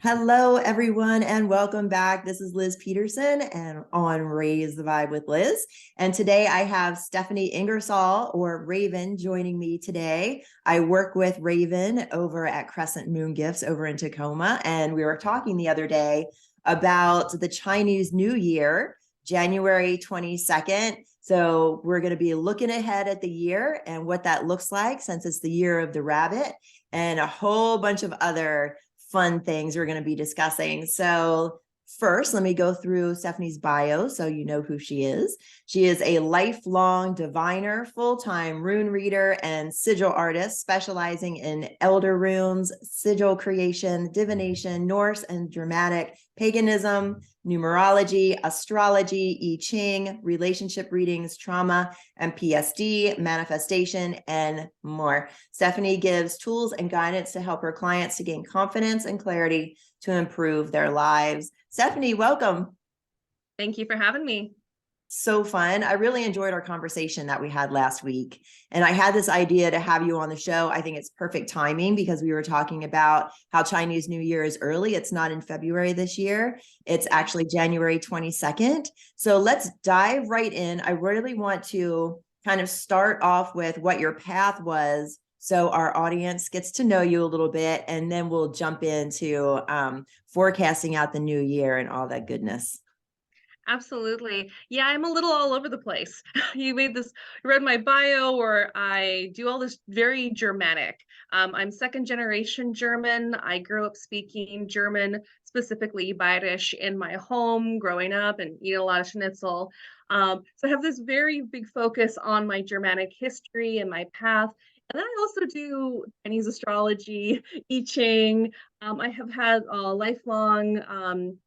Hello, everyone, and welcome back. This is Liz Peterson and on Raise the Vibe with Liz. And today I have Stephanie Ingersoll, or Raven, joining me today. I work with Raven over at Crescent Moon Gifts over in Tacoma. And we were talking the other day about the Chinese New Year, January 22nd. So we're going to be looking ahead at the year and what that looks like since it's the year of the rabbit and a whole bunch of other fun things we're going to be discussing. So first, let me go through Stephanie's bio so you know who she is. She is a lifelong diviner, full-time rune reader, and sigil artist specializing in elder runes, sigil creation, divination, Norse and Germanic paganism, numerology, astrology, I-Ching, relationship readings, trauma and PTSD, manifestation, and more. Stephanie gives tools and guidance to help her clients to gain confidence and clarity to improve their lives. Stephanie, welcome. Thank you for having me. So fun. I really enjoyed our conversation that we had last week. And I had this idea to have you on the show. I think it's perfect timing because we were talking about how Chinese New Year is early. It's not in February this year. It's actually January 22nd. So let's dive right in. I really want to kind of start off with what your path was so our audience gets to know you a little bit, and then we'll jump into forecasting out the new year and all that goodness. Absolutely. Yeah, I'm a little all over the place. You read my bio where I do all this very Germanic. I'm second generation German. I grew up speaking German, specifically Bayerisch, in my home growing up and eat a lot of schnitzel. So I have this very big focus on my Germanic history and my path. And then I also do Chinese astrology, I-Ching. I have had a lifelong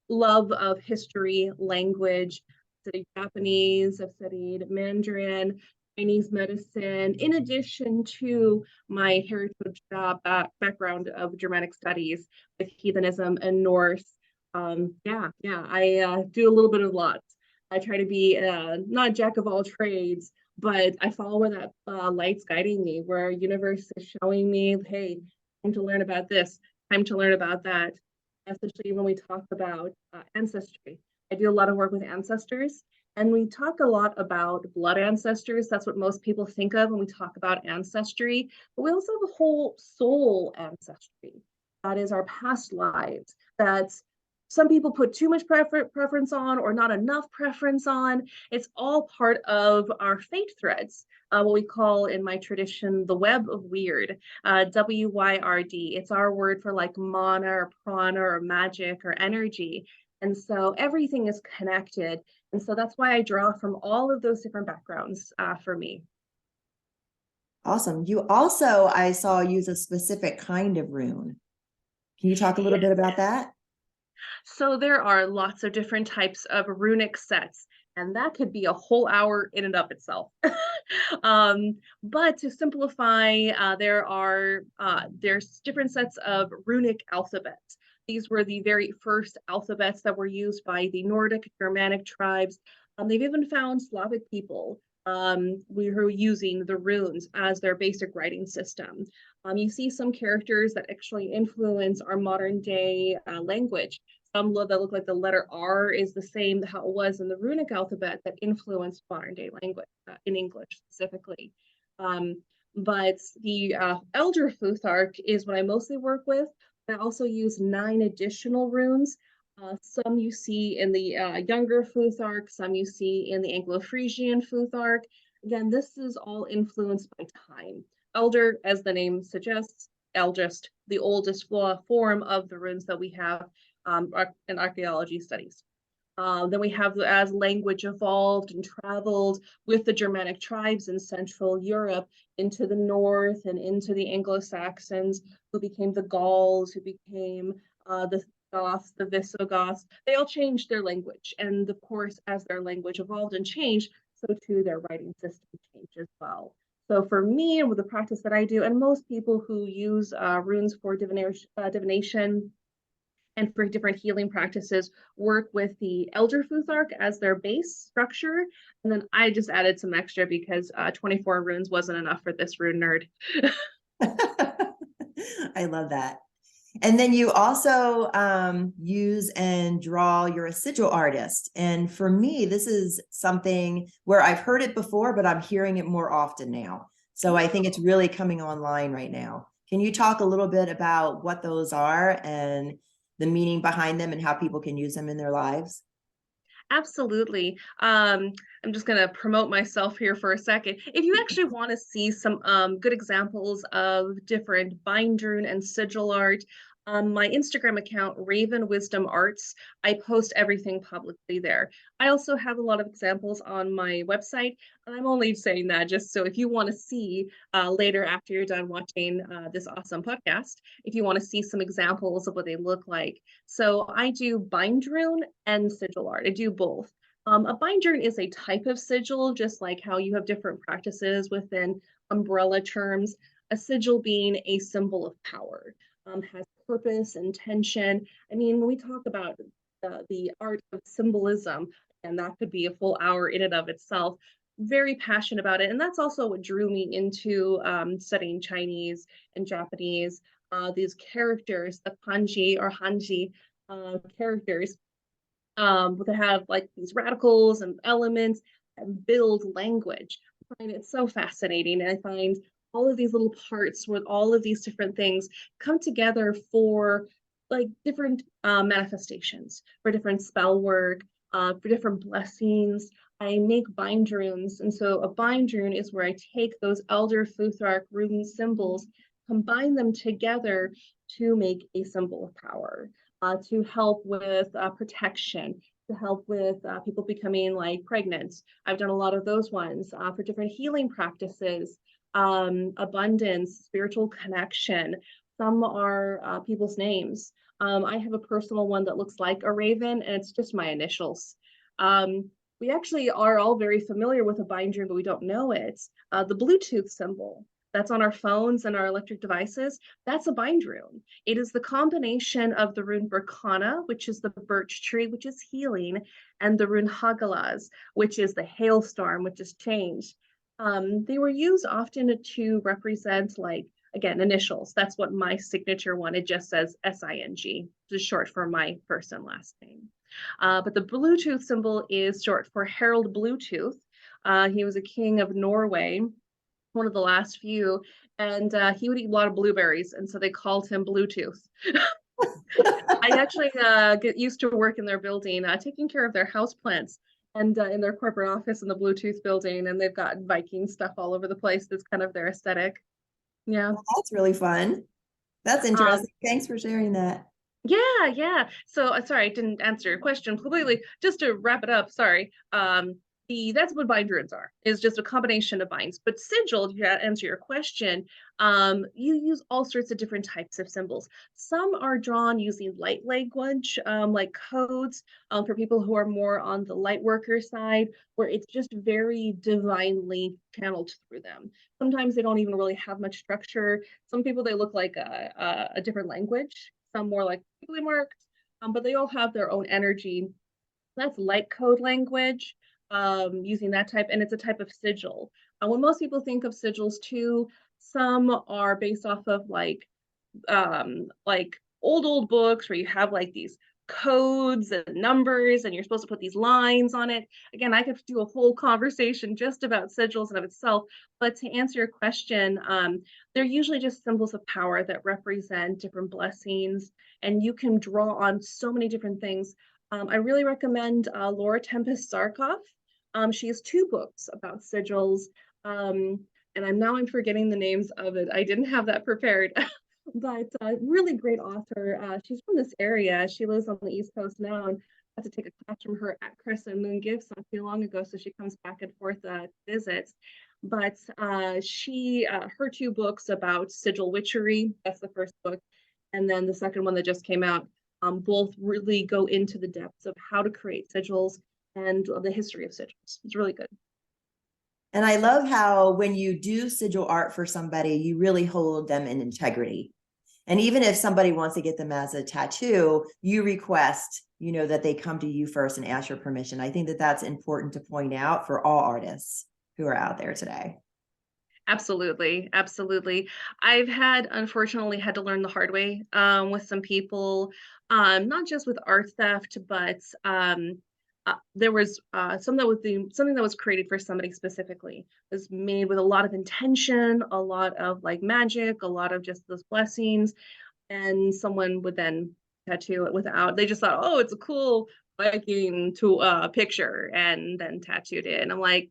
love of history, language. I've studied Japanese, I've studied Mandarin, Chinese medicine, in addition to my heritage background of Germanic studies with heathenism and Norse. I do a little bit of lots. I try to be not a jack of all trades, but I follow where that light's guiding me, where universe is showing me, hey, time to learn about this, time to learn about that. Especially when we talk about ancestry. I do a lot of work with ancestors, and we talk a lot about blood ancestors. That's what most people think of when we talk about ancestry. But we also have a whole soul ancestry. That is our past lives. That's some people put too much preference on or not enough preference on. It's all part of our fate threads, what we call in my tradition, the web of weird, W-Y-R-D. It's our word for like mana or prana or magic or energy. And so everything is connected. And so that's why I draw from all of those different backgrounds for me. Awesome. You also, I saw, use a specific kind of rune. Can you talk a little bit about that? So there are lots of different types of runic sets, and that could be a whole hour in and of itself. But to simplify, there's different sets of runic alphabets. These were the very first alphabets that were used by the Nordic Germanic tribes. They've even found Slavic people we were using the runes as their basic writing system. You see some characters that actually influence our modern day language. Some that look like the letter R is the same how it was in the runic alphabet that influenced modern day language, in English specifically. But the Elder Futhark is what I mostly work with. I also use 9 additional runes. Some you see in the younger Futhark, some you see in the Anglo-Frisian Futhark. Again, this is all influenced by time. Elder, as the name suggests, eldest, the oldest form of the runes that we have in archaeology studies. Then we have as language evolved and traveled with the Germanic tribes in Central Europe into the north and into the Anglo-Saxons, who became the Gauls, who became the Goths, the Visigoths. They all changed their language. And of course, as their language evolved and changed, so too their writing system changed as well. So for me, and with the practice that I do, and most people who use runes for divination and for different healing practices, work with the Elder Futhark as their base structure. And then I just added some extra because 24 runes wasn't enough for this rune nerd. I love that. And then you also use and draw, you're a sigil artist. And for me, this is something where I've heard it before, but I'm hearing it more often now. So I think it's really coming online right now. Can you talk a little bit about what those are and the meaning behind them and how people can use them in their lives? Absolutely. I'm just going to promote myself here for a second. If you actually want to see some good examples of different Bindrune and Sigil art, my Instagram account, Raven Wisdom Arts, I post everything publicly there. I also have a lot of examples on my website. I'm only saying that just so if you want to see later after you're done watching this awesome podcast, if you want to see some examples of what they look like. So I do Bindrune and Sigil art. I do both. A bindrune is a type of sigil, just like how you have different practices within umbrella terms. A sigil being a symbol of power, has purpose, intention. I mean, when we talk about the art of symbolism, and that could be a full hour in and of itself, very passionate about it. And that's also what drew me into studying Chinese and Japanese. These characters, the kanji or hanji characters, that have like these radicals and elements and build language. I find it so fascinating. And I find all of these little parts with all of these different things come together for like different manifestations, for different spell work, for different blessings. I make bindrunes. And so a bindrune is where I take those Elder Futhark Rune symbols, combine them together to make a symbol of power. To help with protection, to help with people becoming like pregnant. I've done a lot of those ones for different healing practices, abundance, spiritual connection. Some are people's names. I have a personal one that looks like a raven, and it's just my initials. We actually are all very familiar with a binder, but we don't know it. The Bluetooth symbol that's on our phones and our electric devices, that's a bind rune. It is the combination of the rune Berkana, which is the birch tree, which is healing, and the rune Hagalaz, which is the hailstorm, which is change. They were used often to represent, like, again, initials. That's what my signature one, it just says SING, which is short for my first and last name. But the Bluetooth symbol is short for Harold Bluetooth. He was a king of Norway, one of the last few, and he would eat a lot of blueberries, and so they called him Bluetooth. I actually get used to work in their building, taking care of their house plants, and in their corporate office in the Bluetooth building, and they've got Viking stuff all over the place. That's kind of their aesthetic. Yeah. Well, that's really fun. That's interesting. Thanks for sharing that. Yeah. So sorry, I didn't answer your question completely. Just to wrap it up, sorry. That's what bind runes are, is just a combination of binds. But sigil, to answer your question, you use all sorts of different types of symbols. Some are drawn using light language, like codes, for people who are more on the light worker side, where it's just very divinely channeled through them. Sometimes they don't even really have much structure. Some people, they look like a different language, some more like marked, but they all have their own energy. That's light code language, using that type, and it's a type of sigil. When most people think of sigils too, some are based off of like old books where you have like these codes and numbers and you're supposed to put these lines on it. Again, I could do a whole conversation just about sigils in of itself, but to answer your question, they're usually just symbols of power that represent different blessings, and you can draw on so many different things. I really recommend Laura Tempest Zarkov. She has 2 books about sigils, and I'm forgetting the names of it. I didn't have that prepared. But really great author. She's from this area. She lives on the East Coast now, and I had to take a class from her at Crescent Moon Gifts not too long ago, so she comes back and forth visits. But her 2 books about sigil witchery, that's the first book, and then the second one that just came out, both really go into the depths of how to create sigils and the history of sigils. It's really good. And I love how when you do sigil art for somebody, you really hold them in integrity. And even if somebody wants to get them as a tattoo, you request, that they come to you first and ask your permission. I think that that's important to point out for all artists who are out there today. Absolutely, absolutely. Unfortunately, had to learn the hard way with some people, not just with art theft, but there was something that was created for somebody specifically. It was made with a lot of intention, a lot of like magic, a lot of just those blessings, and someone would then tattoo it without. They just thought, oh, it's a cool Viking to picture, and then tattooed it. And I'm like,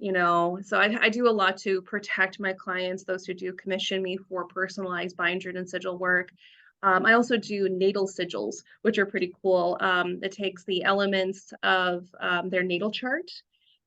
so I do a lot to protect my clients, those who do commission me for personalized Bindrune and Sigil work. I also do natal sigils, which are pretty cool. It takes the elements of their natal chart,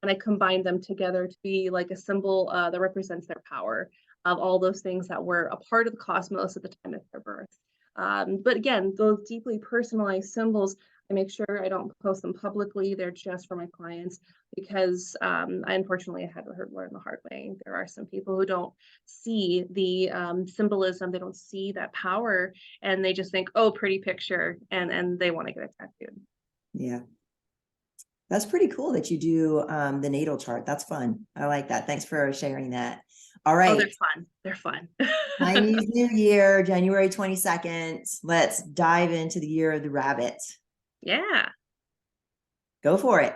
and I combine them together to be like a symbol that represents their power of all those things that were a part of the cosmos at the time of their birth. But again, those deeply personalized symbols, I make sure I don't post them publicly. They're just for my clients because I unfortunately had to learn the hard way. There are some people who don't see the symbolism, they don't see that power, and they just think, oh, pretty picture, and they want to get it tattooed. Yeah. That's pretty cool that you do the natal chart. That's fun. I like that. Thanks for sharing that. All right. Oh, they're fun. They're fun. Chinese New Year, January 22nd. Let's dive into the year of the rabbit. Yeah. Go for it.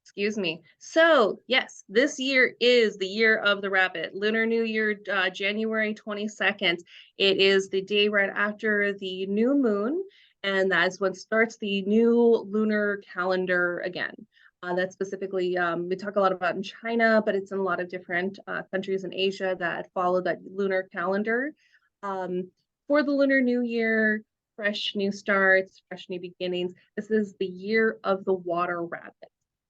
Excuse me. So yes, this year is the year of the rabbit. Lunar New Year, January 22nd. It is the day right after the new moon, and that's when starts the new lunar calendar again. That specifically, we talk a lot about in China, but it's in a lot of different countries in Asia that follow that lunar calendar. For the Lunar New Year, fresh new starts, fresh new beginnings. This is the year of the water rabbit.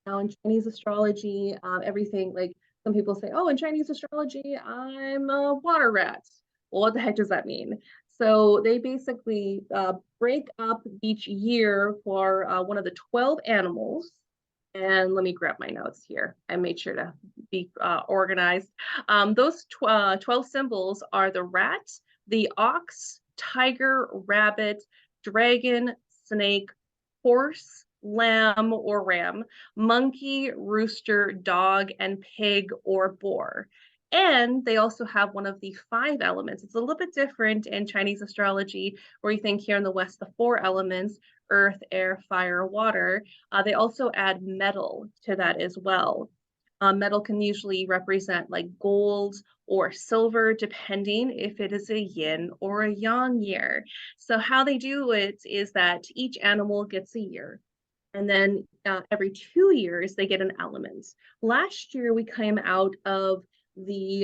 Now, in Chinese astrology, everything like some people say, oh, in Chinese astrology, I'm a water rat. Well, what the heck does that mean? So they basically break up each year for one of the 12 animals. And let me grab my notes here. I made sure to be organized. Those 12 symbols are the rat, the ox, tiger, rabbit, dragon, snake, horse, lamb or ram, monkey, rooster, dog, and pig or boar. And they also have one of the 5 elements. It's a little bit different in Chinese astrology, where you think here in the West, the 4 elements, earth, air, fire, water. They also add metal to that as well. Metal can usually represent like gold or silver, depending if it is a yin or a yang year. So how they do it is that each animal gets a year. And then every 2 years, they get an element. Last year, we came out of the,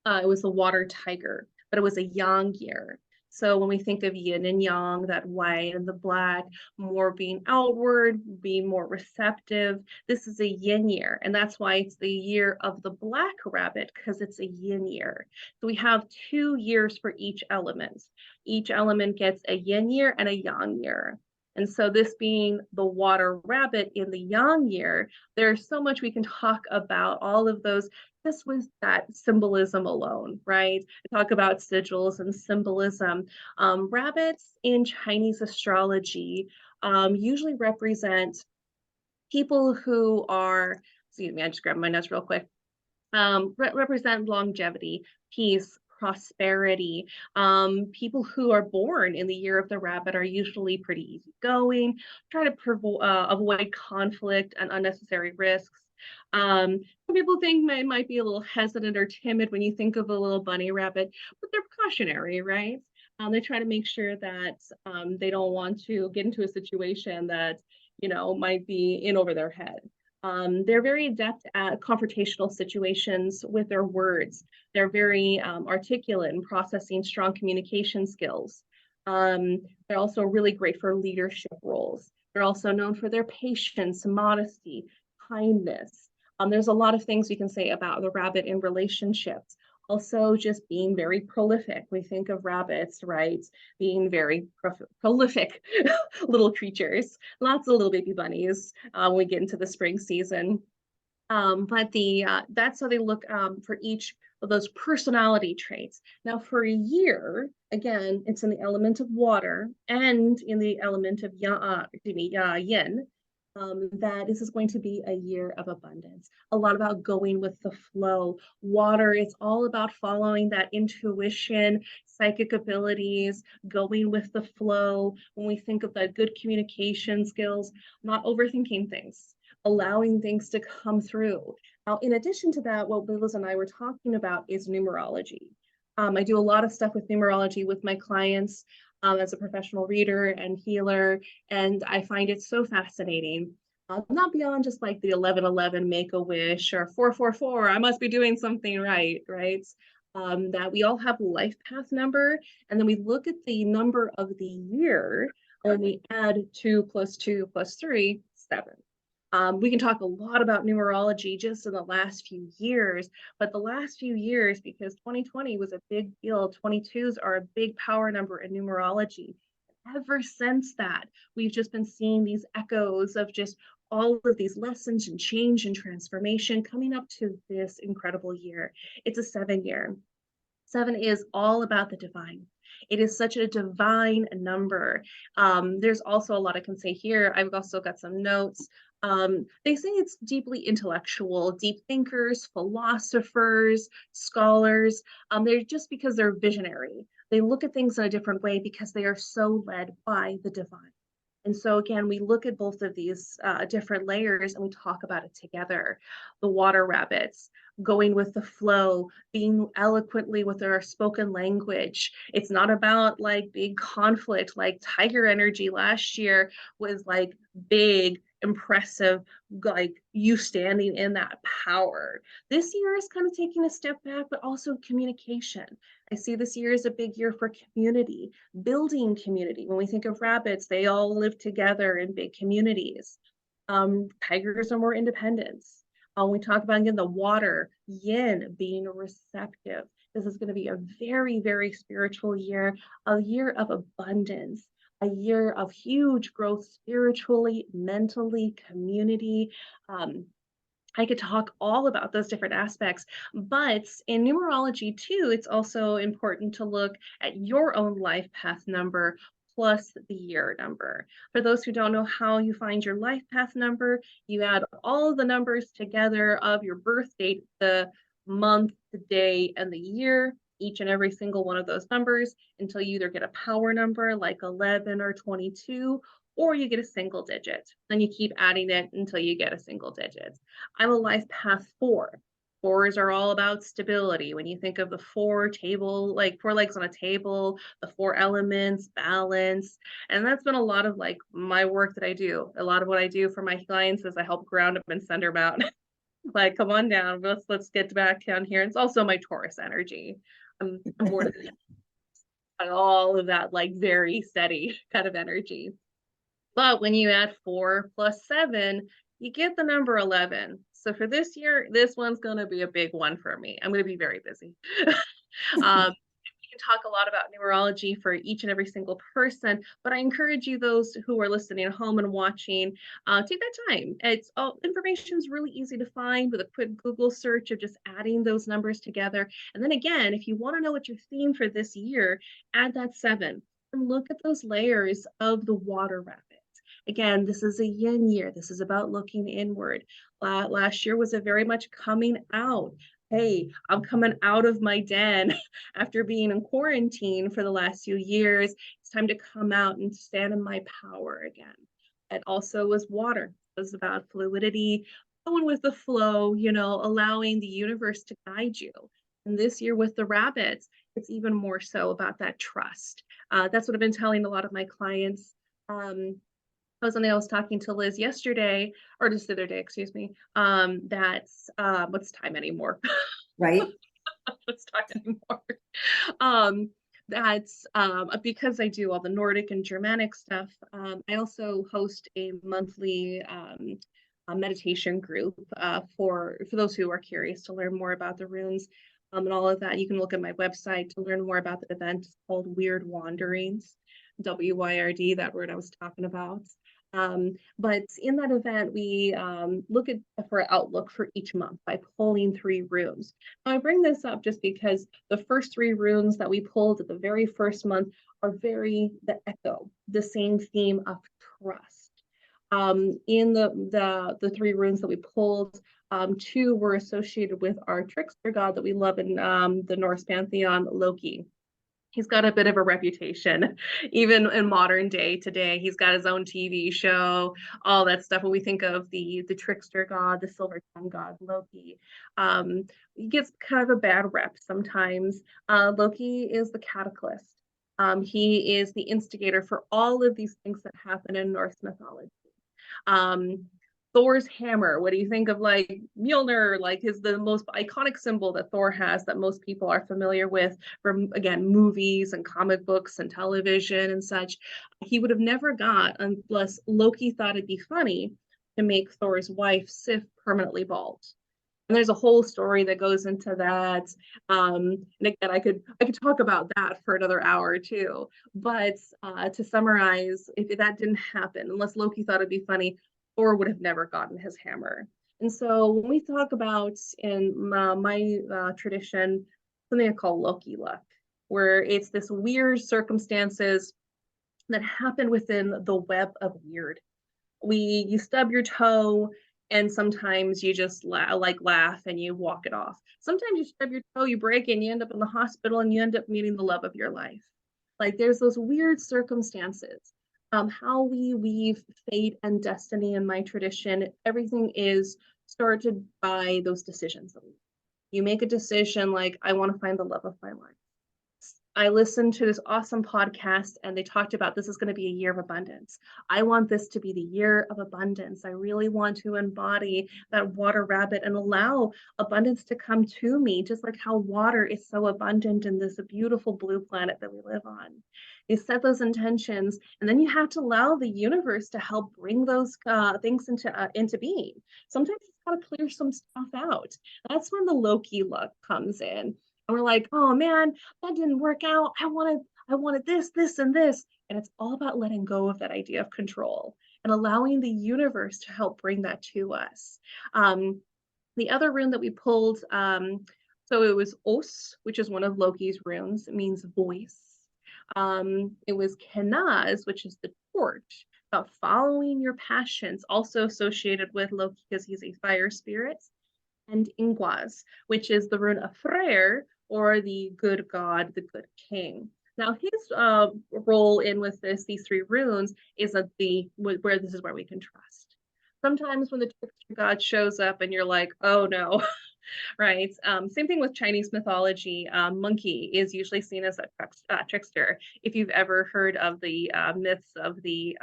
it was the water tiger, but it was a yang year. So when we think of yin and yang, that white and the black, more being outward, being more receptive, this is a yin year. And that's why it's the year of the black rabbit, because it's a yin year. So we have 2 years for each element. Each element gets a yin year and a yang year. And so this being the water rabbit in the yang year, there's so much we can talk about all of those just with that symbolism alone, right? I talk about sigils and symbolism. Rabbits in Chinese astrology usually represent people who are, excuse me, I just grabbed my notes real quick, represent longevity, peace, prosperity. People who are born in the year of the rabbit are usually pretty easygoing, try to avoid conflict and unnecessary risks. Some people think they might be a little hesitant or timid when you think of a little bunny rabbit, but they're precautionary, right? They try to make sure that they don't want to get into a situation that, might be in over their head. They're very adept at confrontational situations with their words. They're very articulate in processing strong communication skills. They're also really great for leadership roles. They're also known for their patience, modesty, kindness. There's a lot of things we can say about the rabbit in relationships. Also, just being very prolific. We think of rabbits, right? Being very prolific little creatures. Lots of little baby bunnies when we get into the spring season. But that's how they look for each of those personality traits. Now, for a year, again, it's in the element of water and in the element of yin. that this is going to be a year of abundance, a lot about going with the flow. Water, it's all about following that intuition, psychic abilities, going with the flow. When we think of the good communication skills, not overthinking things, allowing things to come through. Now, in addition to that, what Liz and I were talking about is numerology. I do a lot of stuff with numerology with my clients as a professional reader and healer, and I find it so fascinating. Not beyond just like the 1111 make a wish or 444, I must be doing something right, right? That we all have life path number, and then we look at the number of the year, and we add 2 + 2 + 3, 7. We can talk a lot about numerology just in the last few years, but the last few years, because 2020 was a big deal, 22s are a big power number in numerology. Ever since that, we've just been seeing these echoes of just all of these lessons and change and transformation coming up to this incredible year. It's a 7-year. 7 is all about the divine. It is such a divine number. There's also a lot I can say here. I've also got some notes. They say it's deeply intellectual, deep thinkers, philosophers, scholars. They're just because they're visionary. They look at things in a different way because they are so led by the divine. And so again, we look at both of these different layers and we talk about it together. The water rabbits, going with the flow, being eloquently with our spoken language. It's not about like big conflict, like tiger energy last year was like big, impressive, like you standing in that power. This year is kind of taking a step back, but also communication. I see this year as a big year for community, building community. When we think of rabbits, they all live together in big communities. Tigers are more independent. We talk about, again, the water, yin, being receptive. This is going to be a very, very spiritual year, a year of abundance, a year of huge growth spiritually, mentally, community. I could talk all about those different aspects, but in numerology too, it's also important to look at your own life path number plus the year number. For those who don't know how you find your life path number, you add all the numbers together of your birth date, the month, the day, and the year, each and every single one of those numbers until you either get a power number like 11 or 22, or you get a single digit. Then you keep adding it until you get a single digit. I'm a life path 4. 4s are all about stability. When you think of the 4 table, like 4 legs on a table, the 4 elements, balance. And that's been a lot of like my work that I do. A lot of what I do for my clients is I help ground them and send them out. Like, come on down, let's get back down here. It's also my Taurus energy. I'm more all of that like very steady kind of energy. But when you add 4 + 7, you get the number 11. So for this year, this one's going to be a big one for me. I'm going to be very busy. We can talk a lot about numerology for each and every single person, but I encourage you, those who are listening at home and watching, take that time. It's all information is really easy to find with a quick Google search of just adding those numbers together. And then again, if you want to know what your theme for this year, add that 7 and look at those layers of the water rabbit. Again, this is a yin year. This is about looking inward. Last year was a very much coming out. Hey, I'm coming out of my den after being in quarantine for the last few years. It's time to come out and stand in my power again. It also was water. It was about fluidity, going with the flow, allowing the universe to guide you. And this year with the rabbits, it's even more so about that trust. That's what I've been telling a lot of my clients. I was talking to Liz yesterday, or just the other day, excuse me, that's what's time anymore? Right. Let's talk anymore. That's because I do all the Nordic and Germanic stuff. I also host a monthly meditation group for those who are curious to learn more about the runes and all of that. You can look at my website to learn more about the event. It's called Weird Wanderings, WYRD, that word I was talking about. But in that event, we look at for outlook for each month by pulling 3 runes. Now, I bring this up just because the first 3 runes that we pulled at the very first month are the echo, the same theme of trust. In the three runes that we pulled, two were associated with our trickster god that we love in the Norse pantheon, Loki. He's got a bit of a reputation, even in modern day today. He's got his own TV show, all that stuff. When we think of the trickster god, the silver tongue god, Loki, he gets kind of a bad rep sometimes. Loki is the cataclysm. He is the instigator for all of these things that happen in Norse mythology. Um, Thor's hammer. What do you think of like Mjolnir? Like is the most iconic symbol that Thor has that most people are familiar with from again movies and comic books and television and such. He would have never got unless Loki thought it'd be funny to make Thor's wife Sif permanently bald. And there's a whole story that goes into that. And again, I could talk about that for another hour too. But to summarize, if that didn't happen, unless Loki thought it'd be funny, Thor would have never gotten his hammer. And so when we talk about in my tradition, something I call Loki luck, where it's this weird circumstances that happen within the web of weird. You stub your toe and sometimes you just laugh and you walk it off. Sometimes you stub your toe, you break it, and you end up in the hospital and you end up meeting the love of your life. Like there's those weird circumstances. How we weave fate and destiny in my tradition, everything is started by those decisions. You make a decision like, I want to find the love of my life. I listened to this awesome podcast and they talked about this is going to be a year of abundance. I want this to be the year of abundance. I really want to embody that water rabbit and allow abundance to come to me, just like how water is so abundant in this beautiful blue planet that we live on. You set those intentions and then you have to allow the universe to help bring those things into being. Sometimes it's got to clear some stuff out. That's when the Loki luck comes in. And we're like, oh man, that didn't work out. I wanted this, and this. And it's all about letting go of that idea of control and allowing the universe to help bring that to us. The other rune that we pulled, so it was Os, which is one of Loki's runes. It means voice. It was Kenaz, which is the torch, about following your passions, also associated with Loki because he's a fire spirit. And Ingwaz, which is the rune of Freyr, or the good god, the good king. Now his role in with these three runes is that where this is where we can trust. Sometimes when the trickster god shows up and you're like, oh no, right? Same thing with Chinese mythology. Monkey is usually seen as a trickster. If you've ever heard of the myths of the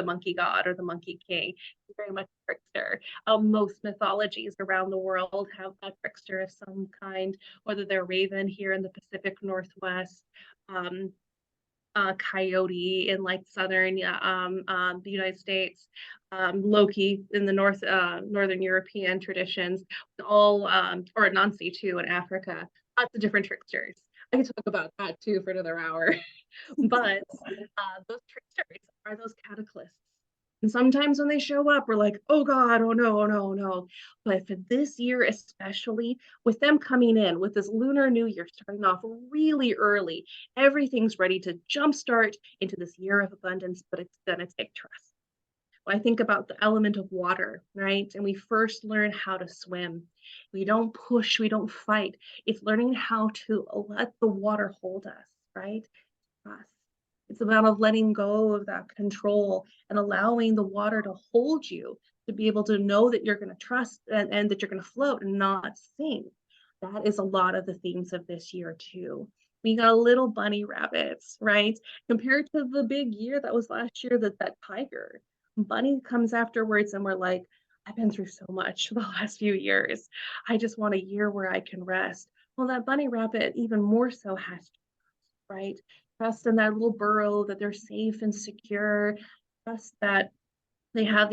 monkey god or the monkey king, he's very much a trickster. Most mythologies around the world have a trickster of some kind, whether they're Raven here in the Pacific Northwest, coyote in like southern the United States, Loki in the northern European traditions, all or Anansi too in Africa. Lots of different tricksters. I could talk about that too for another hour. But those tricksters are those cataclysms. And sometimes when they show up, we're like, oh God, oh no, oh no, oh no. But for this year, especially with them coming in with this Lunar New Year starting off really early, everything's ready to jumpstart into this year of abundance, but it's going to take trust. When I think about the element of water, right? And we first learn how to swim. We don't push, we don't fight. It's learning how to let the water hold us, right? Trust. It's about letting go of that control and allowing the water to hold you, to be able to know that you're going to trust and that you're going to float and not sink. That is a lot of the themes of this year too. We got little bunny rabbits, right? Compared to the big year that was last year, that tiger. Bunny comes afterwards and we're like, I've been through so much the last few years. I just want a year where I can rest. Well, that bunny rabbit even more so has to, right? Trust in that little burrow that they're safe and secure. Trust that they have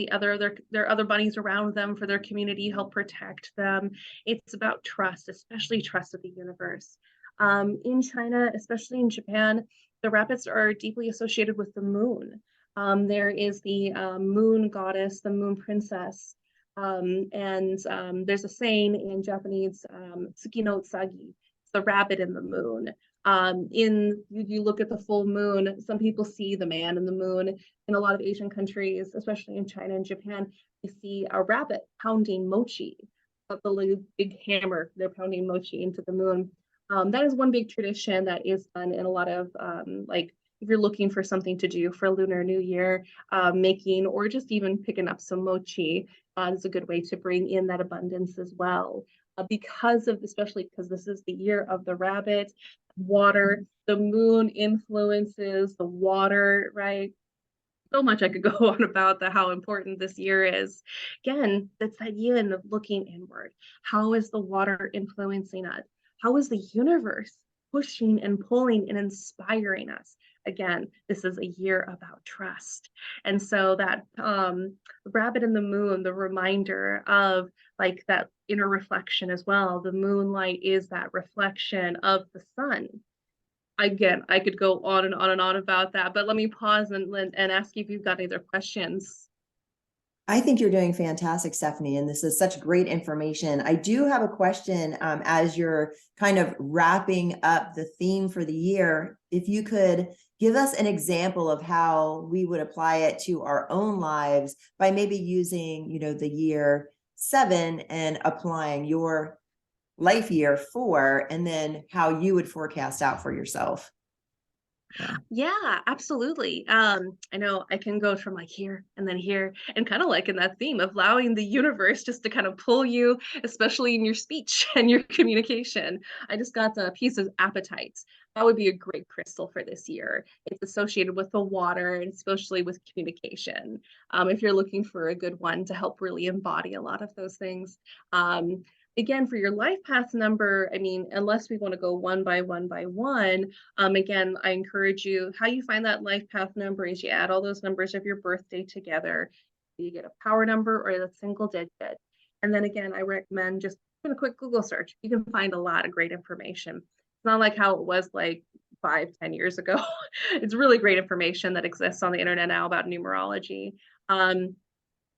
their other bunnies around them for their community, help protect them. It's about trust, especially trust of the universe. In China, especially in Japan, the rabbits are deeply associated with the moon. There is the moon goddess, the moon princess, and there's a saying in Japanese, Tsuki no Usagi, it's the rabbit in the moon. You look at the full moon, some people see the man in the moon. In a lot of Asian countries, especially in China and Japan, you see a rabbit pounding mochi, the big hammer, they're pounding mochi into the moon. That is one big tradition that is done in a lot of like, if you're looking for something to do for Lunar New Year, making or just even picking up some mochi is a good way to bring in that abundance as well. Because of, especially because this is the year of the rabbit, water, the moon influences the water, right? So much I could go on about how important this year is. Again, that's that yin of looking inward. How is the water influencing us? How is the universe pushing and pulling and inspiring us? Again, this is a year about trust. And so that rabbit in the moon, the reminder of like that inner reflection as well. The moonlight is that reflection of the sun. Again, I could go on and on and on about that, but let me pause and ask you if you've got any other questions. I think you're doing fantastic, Stephanie, and this is such great information. I do have a question as you're kind of wrapping up the theme for the year. If you could give us an example of how we would apply it to our own lives by maybe using, the year 7 and applying your life year 4, and then how you would forecast out for yourself. Yeah, absolutely. I know I can go from like here and then here, and kind of like in that theme of allowing the universe just to kind of pull you, especially in your speech and your communication. I just got a piece of apatite. That would be a great crystal for this year. It's associated with the water, and especially with communication. If you're looking for a good one to help really embody a lot of those things. Again, for your life path number, I mean, unless we want to go one by one by one, again, I encourage you, how you find that life path number is you add all those numbers of your birthday together. You get a power number or a single digit. And then again, I recommend just doing a quick Google search. You can find a lot of great information. It's not like how it was like 5-10 years ago. It's really great information that exists on the internet now about numerology.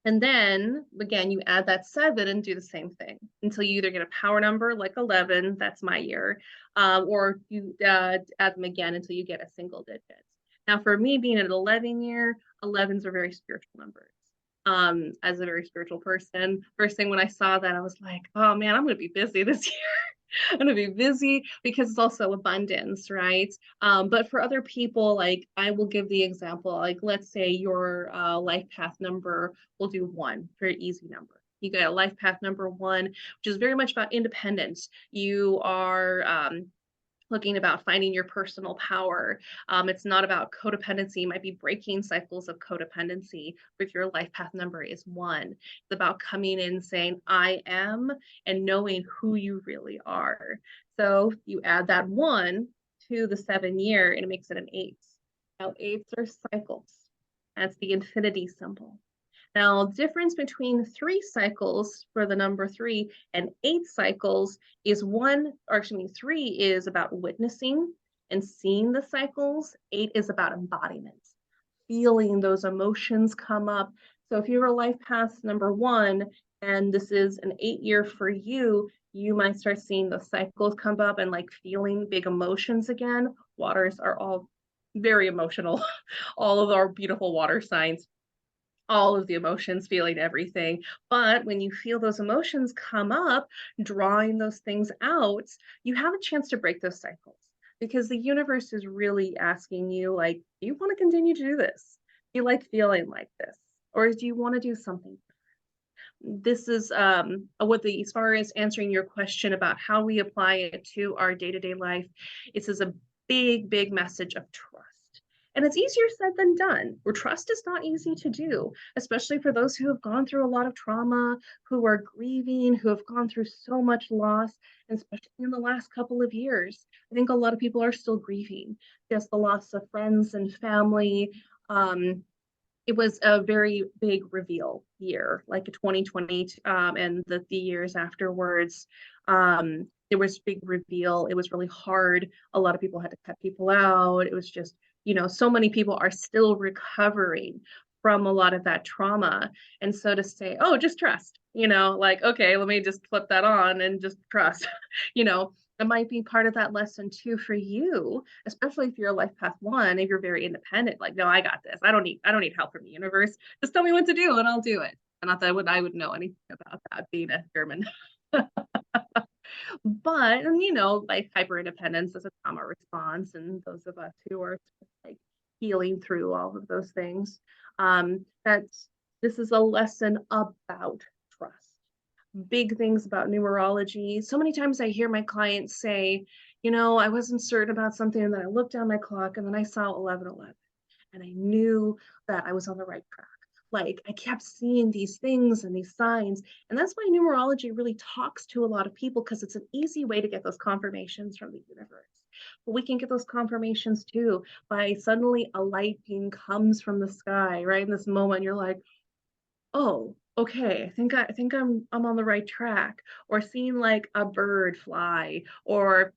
And then again, you add that 7 and do the same thing until you either get a power number like 11, that's my year, or you add them again until you get a single digit. Now, for me being an 11 year, 11s are very spiritual numbers. As a very spiritual person, first thing when I saw that, I was like, oh man, I'm going to be busy this year. I'm going to be busy because it's also abundance, right? But for other people, like I will give the example, like let's say your life path number, will do 1, very easy number. You got a life path number 1, which is very much about independence. You are looking about finding your personal power. It's not about codependency. You might be breaking cycles of codependency if your life path number is 1. It's about coming in saying, I am, and knowing who you really are. So you add that 1 to the 7 year and it makes it an 8. Now 8s are cycles. That's the infinity symbol. Now, difference between 3 cycles for the number 3 and 8 cycles is 3 is about witnessing and seeing the cycles. 8 is about embodiment, feeling those emotions come up. So if you're a life path number 1, and this is an 8 year for you, you might start seeing the cycles come up and like feeling big emotions again. Waters are all very emotional. All of our beautiful water signs, all of the emotions, feeling everything. But when you feel those emotions come up, drawing those things out, you have a chance to break those cycles, because the universe is really asking you, like, do you want to continue to do this? Do you like feeling like this? Or do you want to do something? This is as far as answering your question about how we apply it to our day-to-day life, it is a big message of trust. And it's easier said than done. Where trust is not easy to do, especially for those who have gone through a lot of trauma, who are grieving, who have gone through so much loss, and especially in the last couple of years. I think a lot of people are still grieving just the loss of friends and family. It was a very big reveal year, like 2020, and the years afterwards. There was big reveal. It was really hard. A lot of people had to cut people out. It was just, so many people are still recovering from a lot of that trauma. And so to say, oh, just trust, like, okay, let me just flip that on and just trust, It might be part of that lesson too for you, especially if you're a life path 1, if you're very independent, like, no, I got this. I don't need help from the universe. Just tell me what to do and I'll do it. And not that I would know anything about that being a German. But, and like hyper independence is a trauma response, and those of us who are like healing through all of those things, that's this is a lesson about trust. Big things about numerology. So many times I hear my clients say, I wasn't certain about something, and then I looked down my clock and then I saw 11:11, and I knew that I was on the right track. Like, I kept seeing these things and these signs. And that's why numerology really talks to a lot of people, because it's an easy way to get those confirmations from the universe. But we can get those confirmations too by suddenly a light beam comes from the sky, right? In this moment, you're like, oh, okay, I think I'm on the right track. Or seeing like a bird fly, or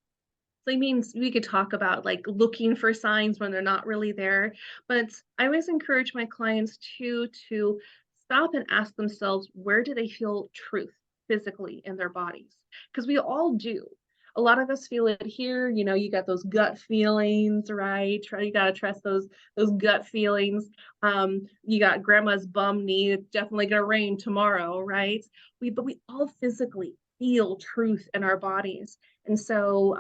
I mean, we could talk about like looking for signs when they're not really there, but I always encourage my clients to stop and ask themselves, where do they feel truth physically in their bodies? Because we all do. A lot of us feel it here. You got those gut feelings, right? You gotta trust those gut feelings. You got grandma's bum knee. It's definitely gonna rain tomorrow, right? But we all physically feel truth in our bodies. And so,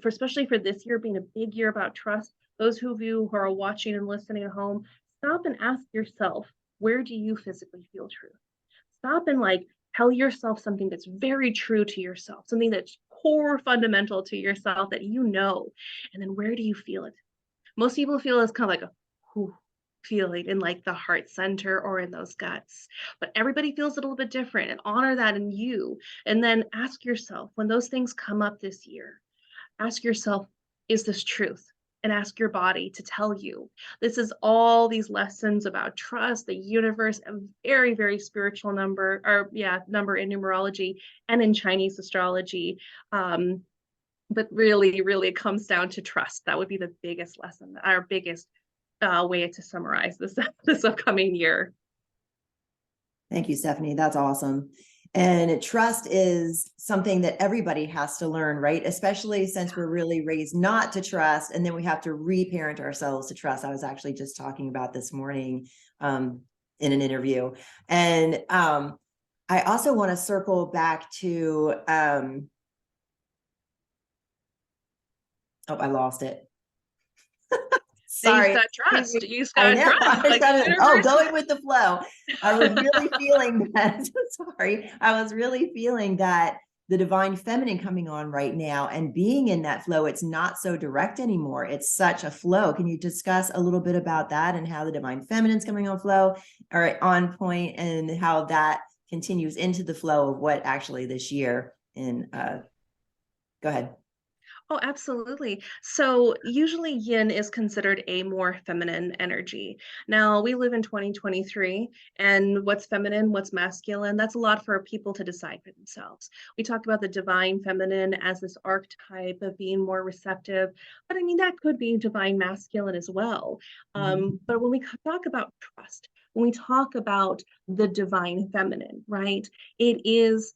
especially for this year being a big year about trust, those of you who are watching and listening at home, stop and ask yourself, where do you physically feel truth? Stop and like tell yourself something that's very true to yourself, something that's core fundamental to yourself that and then where do you feel it? Most people feel it's kind of like a whew, feeling in like the heart center or in those guts, but everybody feels it a little bit different, and honor that in you. And then ask yourself, when those things come up this year, ask yourself, is this truth? And ask your body to tell you. This is all these lessons about trust, the universe, a very, very spiritual number, number in numerology and in Chinese astrology. But really, really, it comes down to trust. That would be the biggest lesson, our biggest way to summarize this upcoming year. Thank you, Stephanie. That's awesome. And trust is something that everybody has to learn, right? Especially since we're really raised not to trust, and then we have to reparent ourselves to trust. I was actually just talking about this morning in an interview. And I also want to circle back to, oh, I lost it. Sorry. You got trust. You got trust. Going with the flow. I was really feeling that. Sorry. I was really feeling that the divine feminine coming on right now and being in that flow. It's not so direct anymore. It's such a flow. Can you discuss a little bit about that and how the divine feminine's coming on flow or on point, and how that continues into the flow of what actually this year in, go ahead. Oh, absolutely. So usually yin is considered a more feminine energy. Now we live in 2023, and what's feminine, what's masculine, that's a lot for people to decide for themselves. We talk about the divine feminine as this archetype of being more receptive, but I mean, that could be divine masculine as well. But when we talk about trust, when we talk about the divine feminine, right, it is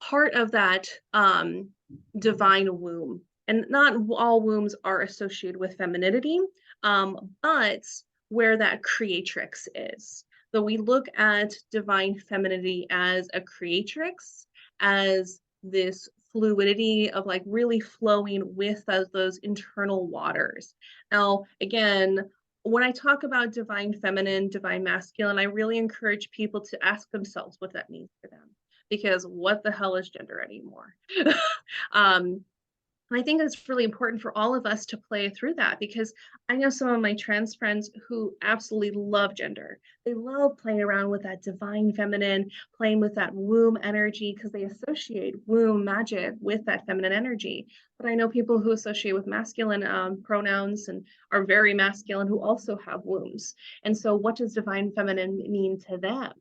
part of that divine womb. And not all wombs are associated with femininity, but where that creatrix is. So we look at divine femininity as a creatrix, as this fluidity of like really flowing with those internal waters. Now, again, when I talk about divine feminine, divine masculine, I really encourage people to ask themselves what that means for them. Because what the hell is gender anymore? And I think it's really important for all of us to play through that, because I know some of my trans friends who absolutely love gender. They love playing around with that divine feminine, playing with that womb energy, because they associate womb magic with that feminine energy. But I know people who associate with masculine pronouns and are very masculine who also have wombs. And so what does divine feminine mean to them?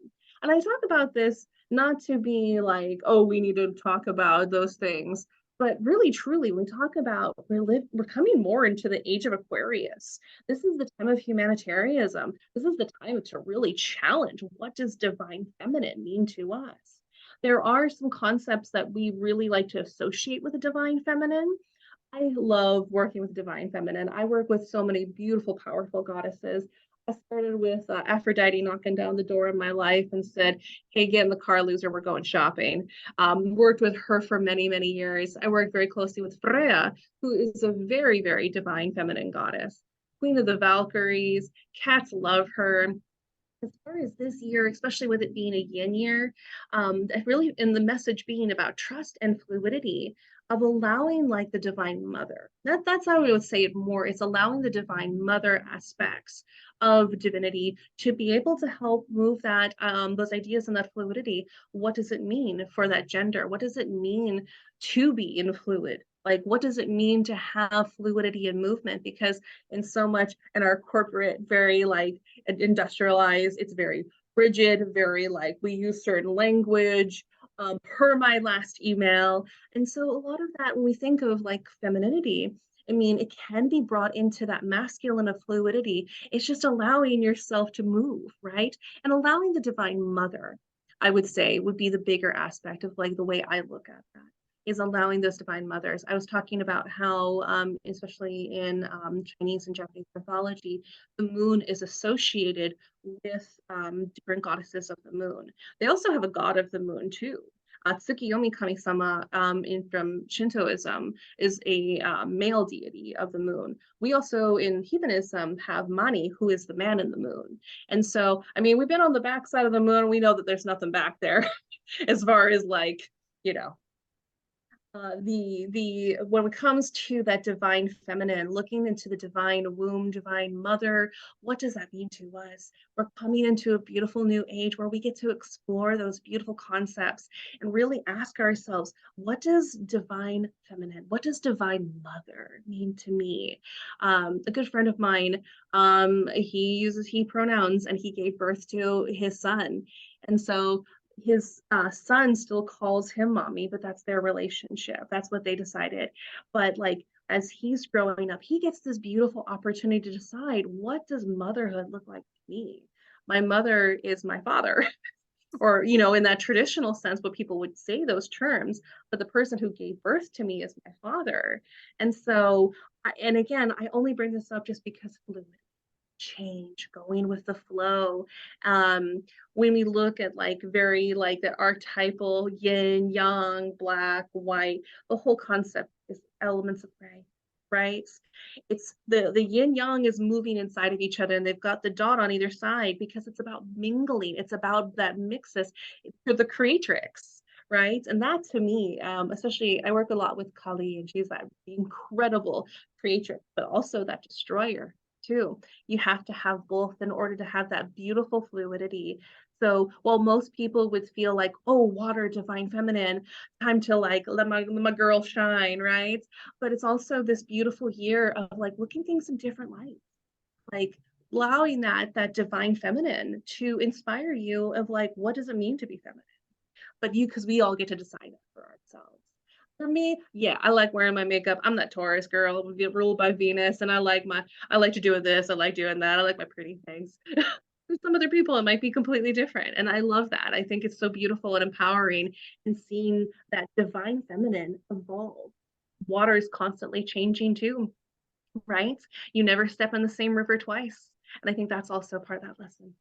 And I talk about this not to be like, oh, we need to talk about those things, but really, truly, we talk about we're coming more into the age of Aquarius. This is the time of humanitarianism. This is the time to really challenge, what does divine feminine mean to us? there are some concepts that we really like to associate with the divine feminine. I love working with divine feminine. I work with so many beautiful, powerful goddesses. I started with Aphrodite knocking down the door in my life and said, "Hey, get in the car, loser. We're going shopping." Worked with her for many, many years. I worked very closely with Freya, who is a very, very divine feminine goddess. Queen of the Valkyries. Cats love her. As far as this year, especially with it being a yin year, really, in the message being about trust and fluidity of allowing like the divine mother. That's how I would say it more. It's allowing the divine mother aspects of divinity to be able to help move that those ideas and that fluidity. What does it mean for that gender? What does it mean to be in fluid? Like, what does it mean to have fluidity and movement? Because in so much in our corporate, very like industrialized, it's very rigid, very like we use certain language per my last email. And so a lot of that, when we think of like femininity, I mean, it can be brought into that masculine of fluidity. It's just allowing yourself to move, right? And allowing the divine mother, I would say, would be the bigger aspect of like the way I look at that, is allowing those divine mothers. I was talking about how, especially in Chinese and Japanese mythology, the moon is associated with different goddesses of the moon. They also have a god of the moon too. Tsukiyomi Kami-sama from Shintoism is a male deity of the moon. We also in heathenism have Mani, who is the man in the moon. And so, I mean, we've been on the backside of the moon. We know that there's nothing back there as far as like, you know, when it comes to that divine feminine, looking into the divine womb, divine mother, what does that mean to us? We're coming into a beautiful new age where we get to explore those beautiful concepts and really ask ourselves, what does divine feminine, what does divine mother mean to me? A good friend of mine, he uses he pronouns and he gave birth to his son. And so his son still calls him mommy, but that's their relationship. That's what they decided. But like as he's growing up, he gets this beautiful opportunity to decide, what does motherhood look like to me? My mother is my father. Or, you know, in that traditional sense, what people would say those terms, but the person who gave birth to me is my father. And so, and again, I only bring this up just because fluid change, going with the flow. When we look at like very like the archetypal yin, yang, black, white, the whole concept is elements of gray, right? It's the yin yang is moving inside of each other, and they've got the dot on either side because it's about mingling. It's about that mixes for the creatrix. Right. And that to me, especially I work a lot with Kali, and she's that incredible creatrix, but also that destroyer too. You have to have both in order to have that beautiful fluidity. So while most people would feel like, oh, water, divine feminine, time to like let my girl shine, right? But it's also this beautiful year of like looking things in different light, like allowing that divine feminine to inspire you of like, what does it mean to be feminine? But you, because we all get to decide that for ourselves. For me, yeah, I like wearing my makeup. I'm that Taurus girl, we get ruled by Venus, and I like to do this, I like doing that, I like my pretty things. For some other people, it might be completely different, and I love that. I think it's so beautiful and empowering, and seeing that divine feminine evolve. Water is constantly changing too, right? You never step in the same river twice, and I think that's also part of that lesson.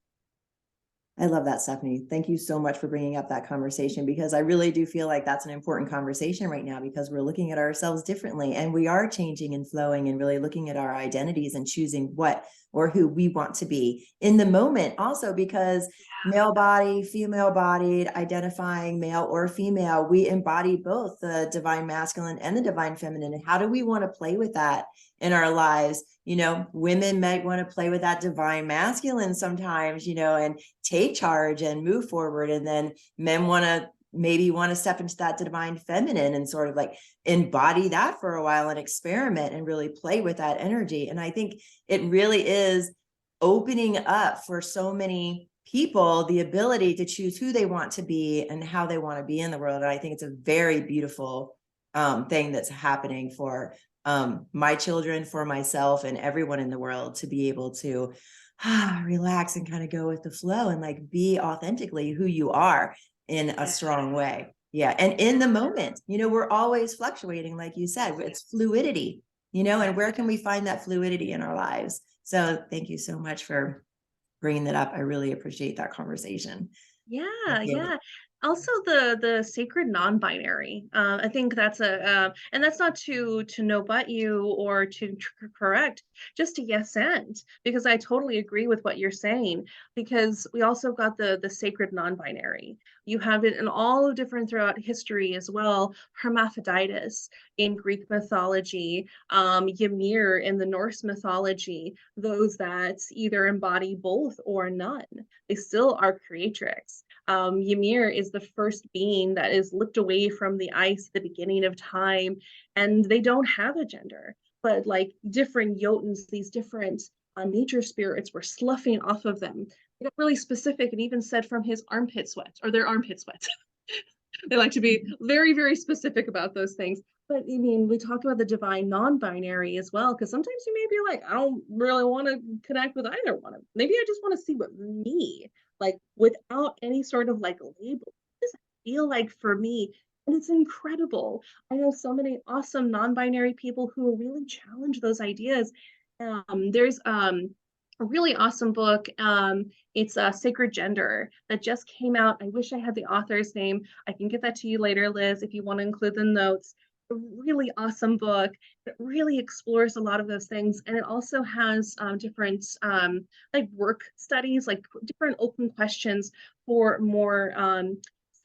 I love that, Stephanie. Thank you so much for bringing up that conversation, because I really do feel like that's an important conversation right now, because we're looking at ourselves differently, and we are changing and flowing and really looking at our identities and choosing what or who we want to be in the moment. Also, because male body, female bodied, identifying male or female, we embody both the divine masculine and the divine feminine. And how do we want to play with that in our lives? You know, women might want to play with that divine masculine sometimes, you know, and take charge and move forward. And then men maybe want to step into that divine feminine and sort of like embody that for a while and experiment and really play with that energy. And I think it really is opening up for so many people the ability to choose who they want to be and how they want to be in the world. And I think it's a very beautiful thing that's happening for my children, for myself, and everyone in the world, to be able to relax and kind of go with the flow and like be authentically who you are in a strong way. Yeah. And in the moment, you know, we're always fluctuating, like you said, it's fluidity, you know, and where can we find that fluidity in our lives? So thank you so much for bringing that up. I really appreciate that conversation. Yeah, Okay. yeah. Also, the sacred non-binary. I think that's and that's not to no but you or to correct, just to yes and, because I totally agree with what you're saying. Because we also got the sacred non-binary. You have it in all different throughout history as well. Hermaphroditus in Greek mythology, Ymir in the Norse mythology. Those that either embody both or none. They still are creatrix. Ymir is the first being that is looked away from the ice at the beginning of time, and they don't have a gender, but like different Jotuns, these different nature spirits were sloughing off of them. They got really specific and even said from his armpit sweat or their armpit sweat. They like to be very, very specific about those things. But I mean, we talk about the divine non-binary as well, because sometimes you may be like, I don't really want to connect with either one of them. Maybe I just want to see what me, like without any sort of like label, what does it feel like for me? And it's incredible. I know so many awesome non-binary people who really challenge those ideas. There's a really awesome book. It's a Sacred Gender that just came out. I wish I had the author's name. I can get that to you later, Liz, if you want to include the notes. A really awesome book that really explores a lot of those things. And it also has different like work studies, like different open questions for more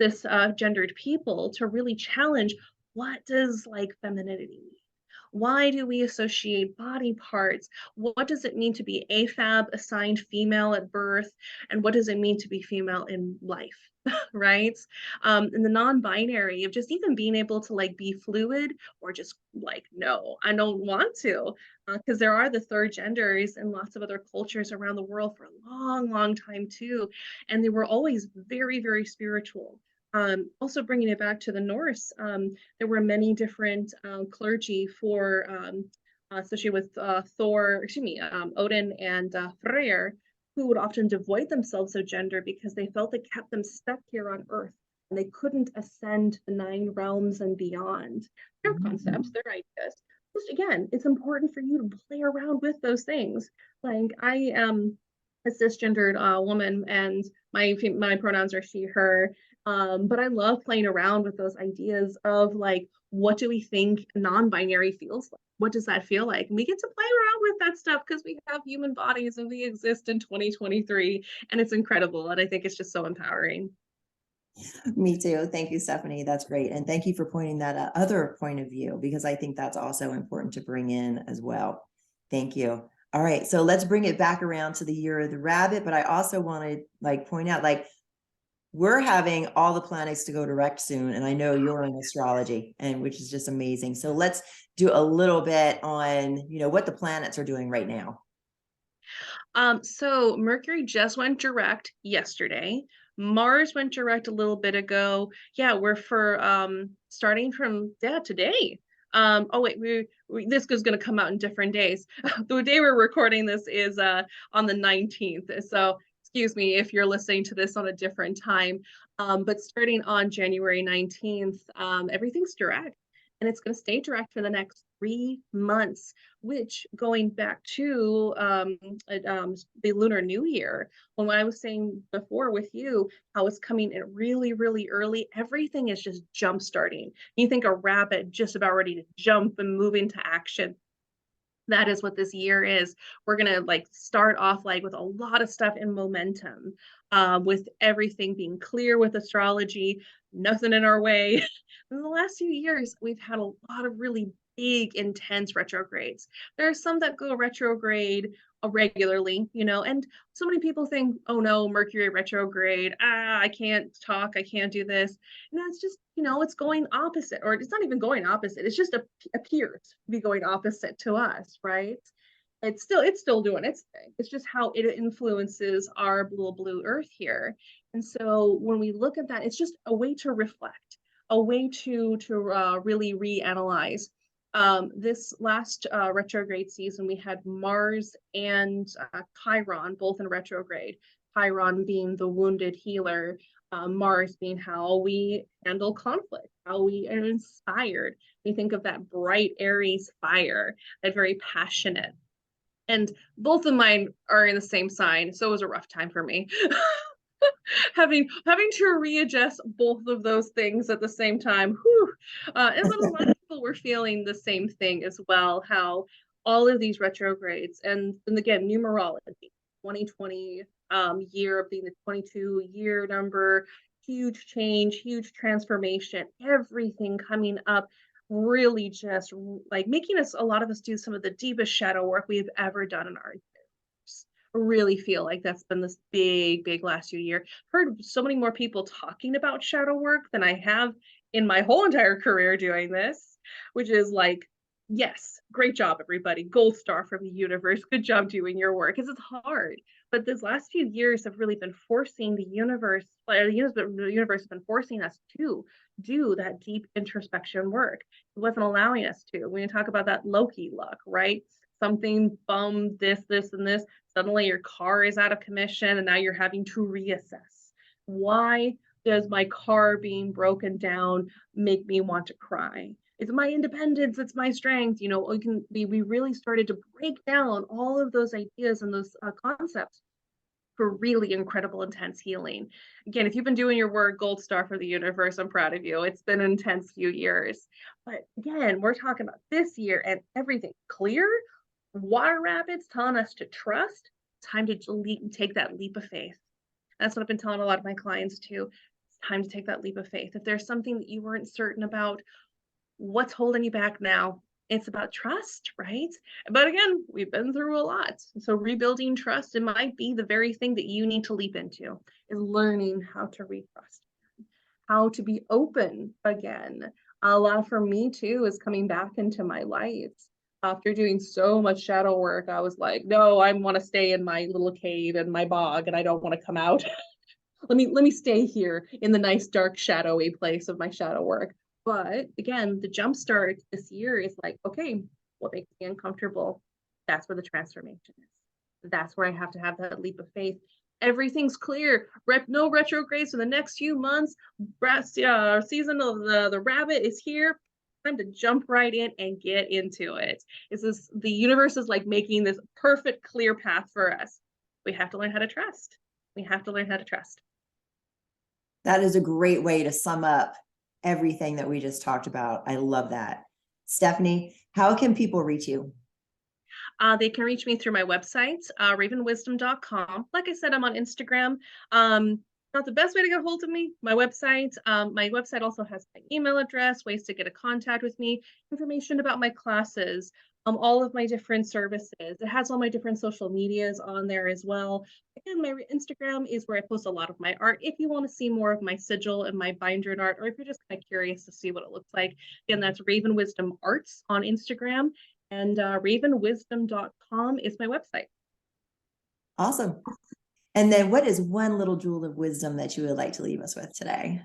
cis-gendered people to really challenge, what does like femininity mean? Why do we associate body parts? What does it mean to be AFAB, assigned female at birth? And what does it mean to be female in life? Right? And the non-binary of just even being able to like be fluid or just like, no, I don't want to. Because there are the third genders in lots of other cultures around the world for a long, long time too. And they were always very, very spiritual. Also bringing it back to the Norse, there were many different clergy for associated with Odin and Freyr, who would often devoid themselves of gender because they felt it kept them stuck here on Earth and they couldn't ascend the 9 realms and beyond. Their concepts, their ideas. Just again, it's important for you to play around with those things. Like I am a cisgendered woman, and my pronouns are she, her. But I love playing around with those ideas of like, what do we think non-binary feels like? What does that feel like? And we get to play around with that stuff because we have human bodies and we exist in 2023, and it's incredible. And I think it's just so empowering. Me too. Thank you, Stephanie. That's great. And thank you for pointing that other point of view, because I think that's also important to bring in as well. Thank you. All right. So let's bring it back around to the year of the rabbit. But I also want to like point out, like, we're having all the planets to go direct soon. And I know you're in astrology, and which is just amazing. So let's do a little bit on, you know, what the planets are doing right now. So Mercury just went direct yesterday. Mars went direct a little bit ago. Yeah, we're for starting from today. Oh wait, this is going to come out in different days. The day we're recording this is on the 19th. So excuse me if you're listening to this on a different time. But starting on January 19th, everything's direct. And it's going to stay direct for the next 3 months, which going back to the Lunar New Year, when I was saying before with you, how it's coming in really, really early, everything is just jump starting. You think a rabbit just about ready to jump and move into action. That is what this year is. We're gonna like start off like with a lot of stuff in momentum, with everything being clear with astrology, nothing in our way. In the last few years, we've had a lot of really big, intense retrogrades. There are some that go retrograde regularly, you know, and so many people think, oh no, Mercury retrograde, I can't talk, I can't do this. And that's just, you know, it's going opposite, or it's not even going opposite, it's just appears to be going opposite to us, right? It's still doing its thing. It's just how it influences our blue earth here. And so when we look at that, it's just a way to reflect, a way to really reanalyze. This last retrograde season, we had Mars and Chiron both in retrograde. Chiron being the wounded healer, Mars being how we handle conflict, how we are inspired. We think of that bright Aries fire, that very passionate. And both of mine are in the same sign, so it was a rough time for me. having to readjust both of those things at the same time. Whew. And then a lot of people were feeling the same thing as well, how all of these retrogrades and again, numerology, 2020 year of being the 22 year number, huge change, huge transformation, everything coming up, really just like making us, a lot of us, do some of the deepest shadow work we've ever done in our years. I really feel like that's been this big last few years. Heard so many more people talking about shadow work than I have in my whole entire career doing this, which is like, yes, great job, everybody. Gold star from the universe. Good job doing your work, because it's hard. But this last few years have really been forcing the universe, the universe has been forcing us to do that deep introspection work. It wasn't allowing us to. When you talk about that Loki luck, right? Something bummed this, and this. Suddenly your car is out of commission and now you're having to reassess. Why does my car being broken down make me want to cry? It's my independence, it's my strength. You know, we really started to break down all of those ideas and those concepts for really incredible, intense healing. Again, if you've been doing your work, gold star for the universe, I'm proud of you. It's been an intense few years. But again, we're talking about this year and everything clear. Water rapids telling us to trust. Time to take that leap of faith. That's what I've been telling a lot of my clients too. It's time to take that leap of faith. If there's something that you weren't certain about, what's holding you back now? It's about trust, right? But again, we've been through a lot. So rebuilding trust, it might be the very thing that you need to leap into, is learning how to retrust, how to be open again. A lot for me too is coming back into my light. After doing so much shadow work, I was like, no, I want to stay in my little cave and my bog, and I don't want to come out. let me stay here in the nice, dark, shadowy place of my shadow work. But again, the jumpstart this year is like, okay, what makes me uncomfortable? That's where the transformation is. That's where I have to have that leap of faith. Everything's clear. No retrogrades for the next few months. Season of the rabbit is here. Time to jump right in and get into it. The universe is like making this perfect, clear path for us. We have to learn how to trust. We have to learn how to trust. That is a great way to sum up everything that we just talked about. I love that. Stephanie, how can people reach you? They can reach me through my website, ravenwisdom.com. Like I said, I'm on Instagram. Not the best way to get a hold of me. My website also has my email address, ways to get in contact with me, information about my classes, all of my different services. It has all my different social medias on there as well. Again, my Instagram is where I post a lot of my art. If you want to see more of my sigil and my Bindrune art, or if you're just kind of curious to see what it looks like, again, that's Raven Wisdom Arts on Instagram, and ravenwisdom.com is my website. Awesome. And then what is one little jewel of wisdom that you would like to leave us with today?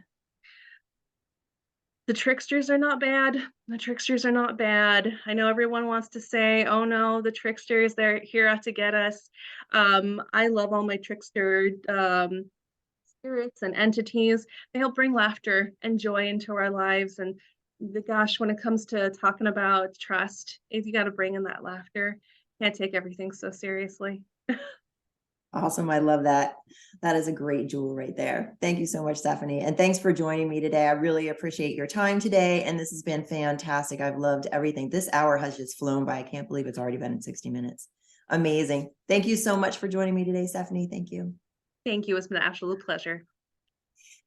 The tricksters are not bad. The tricksters are not bad. I know everyone wants to say, oh no, the tricksters, they're here out to get us. I love all my trickster spirits and entities. They help bring laughter and joy into our lives. And gosh, when it comes to talking about trust, if you got to bring in that laughter, can't take everything so seriously. Awesome. I love that. That is a great jewel right there. Thank you so much, Stephanie. And thanks for joining me today. I really appreciate your time today. And this has been fantastic. I've loved everything. This hour has just flown by. I can't believe it's already been in 60 minutes. Amazing. Thank you so much for joining me today, Stephanie. Thank you. Thank you. It's been an absolute pleasure.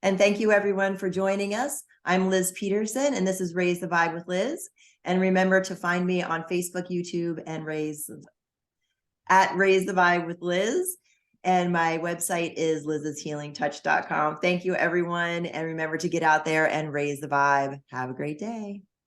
And thank you everyone for joining us. I'm Liz Peterson, and this is Raise the Vibe with Liz. And remember to find me on Facebook, YouTube, and Raise the Vibe with Liz. And my website is liz'shealingtouch.com. Thank you, everyone. And remember to get out there and raise the vibe. Have a great day.